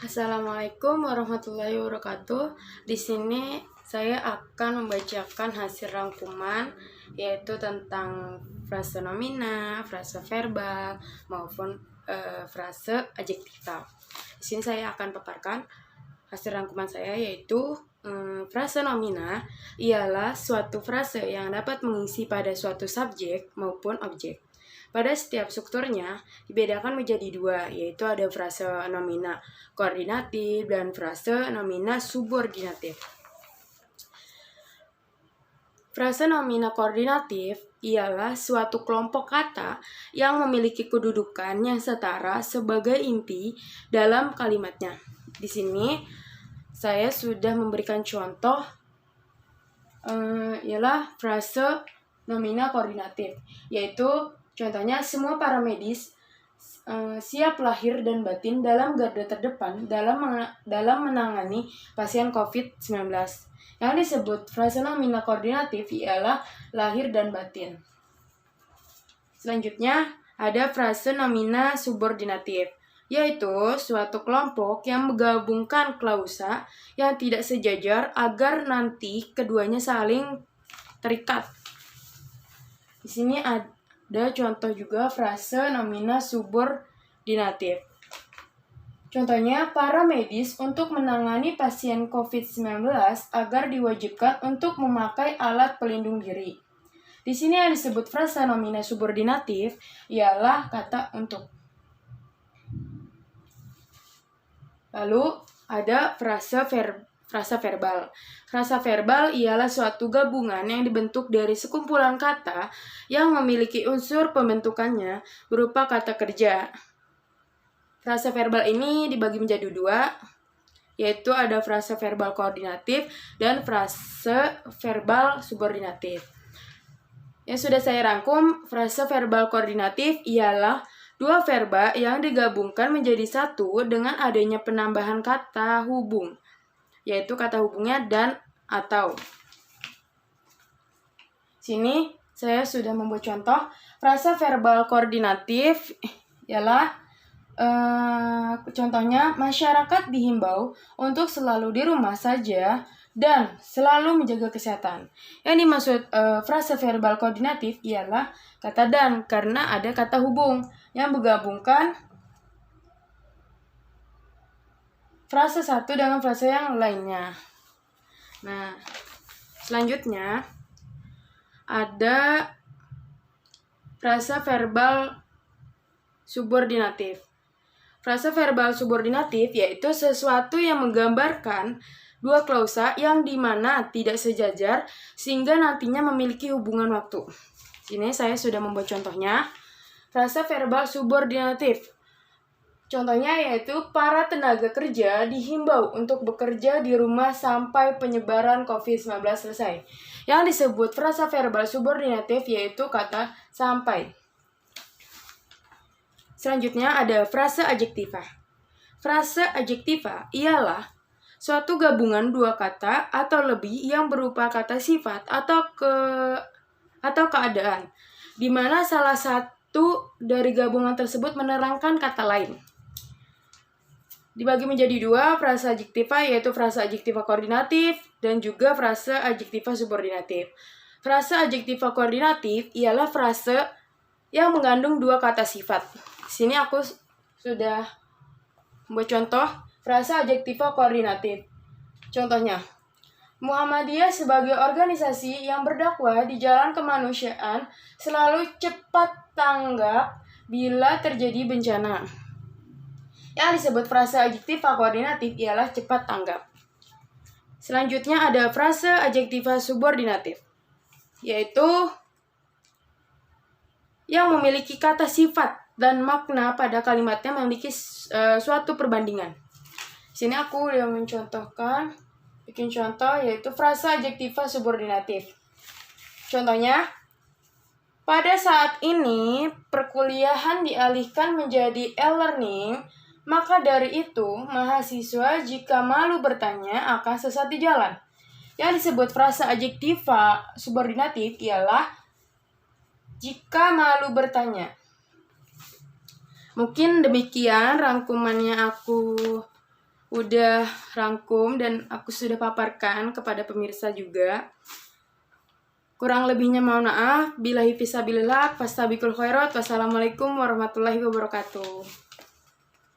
Assalamualaikum warahmatullahi wabarakatuh. Di sini saya akan membacakan hasil rangkuman yaitu tentang frase nomina, frase verbal maupun frase adjektiva. Di sini saya akan paparkan hasil rangkuman saya yaitu frase nomina ialah suatu frase yang dapat mengisi pada suatu subjek maupun objek. Pada setiap strukturnya dibedakan menjadi dua, yaitu ada frase nomina koordinatif dan frase nomina subordinatif. Frase nomina koordinatif ialah suatu kelompok kata yang memiliki kedudukan yang setara sebagai inti dalam kalimatnya. Di sini saya sudah memberikan contoh ialah frase nomina koordinatif, yaitu contohnya semua para medis siap lahir dan batin dalam garda terdepan dalam menangani pasien COVID-19. Yang disebut frase nomina koordinatif ialah lahir dan batin. Selanjutnya ada frase nomina subordinatif, yaitu suatu kelompok yang menggabungkan klausa yang tidak sejajar agar nanti keduanya saling terikat. Di sini ada contoh juga frase nomina subordinatif. Contohnya, para medis untuk menangani pasien COVID-19 agar diwajibkan untuk memakai alat pelindung diri. Di sini yang disebut frase nomina subordinatif ialah kata untuk. Lalu ada frase verbal. Frasa verbal ialah suatu gabungan yang dibentuk dari sekumpulan kata yang memiliki unsur pembentukannya berupa kata kerja. Frasa verbal ini dibagi menjadi dua, yaitu ada frasa verbal koordinatif dan frase verbal subordinatif. Yang sudah saya rangkum, frasa verbal koordinatif ialah dua verba yang digabungkan menjadi satu dengan adanya penambahan kata hubung, yaitu kata hubungnya dan atau. Sini saya sudah membuat contoh. Frasa verbal koordinatif ialah contohnya, masyarakat dihimbau untuk selalu di rumah saja dan selalu menjaga kesehatan. Yang dimaksud frasa verbal koordinatif ialah kata dan karena ada kata hubung yang menggabungkan frase satu dengan frase yang lainnya. Nah, selanjutnya ada frase verbal subordinatif. Frase verbal subordinatif yaitu sesuatu yang menggambarkan dua klausa yang dimana tidak sejajar sehingga nantinya memiliki hubungan waktu. Sini saya sudah membuat contohnya. Frase verbal subordinatif. Contohnya yaitu para tenaga kerja dihimbau untuk bekerja di rumah sampai penyebaran COVID-19 selesai. Yang disebut frasa verbal subordinatif yaitu kata sampai. Selanjutnya ada frase adjektiva. Frase adjektiva ialah suatu gabungan dua kata atau lebih yang berupa kata sifat atau keadaan, di mana salah satu dari gabungan tersebut menerangkan kata lain. Dibagi menjadi dua, frase adjektiva yaitu frase adjektiva koordinatif dan juga frase adjektiva subordinatif. Frase adjektiva koordinatif ialah frase yang mengandung dua kata sifat. Di sini aku sudah membuat contoh frase adjektiva koordinatif. Contohnya, Muhammadiyah sebagai organisasi yang berdakwah di jalan kemanusiaan selalu cepat tanggap bila terjadi bencana. Yang disebut frase adjektiva koordinatif ialah cepat tanggap. Selanjutnya ada frase adjektiva subordinatif, yaitu yang memiliki kata sifat dan makna pada kalimatnya memiliki suatu perbandingan. Sini aku udah bikin contoh yaitu frase adjektiva subordinatif. Contohnya, pada saat ini perkuliahan dialihkan menjadi e-learning, maka dari itu mahasiswa jika malu bertanya akan sesat di jalan. Yang disebut frase adjektiva subordinatif ialah jika malu bertanya. Mungkin demikian rangkumannya aku udah rangkum dan aku sudah paparkan kepada pemirsa juga. Kurang lebihnya mohon maaf. Billahi fisabilillah, fastabikul khairat. Wassalamualaikum warahmatullahi wabarakatuh.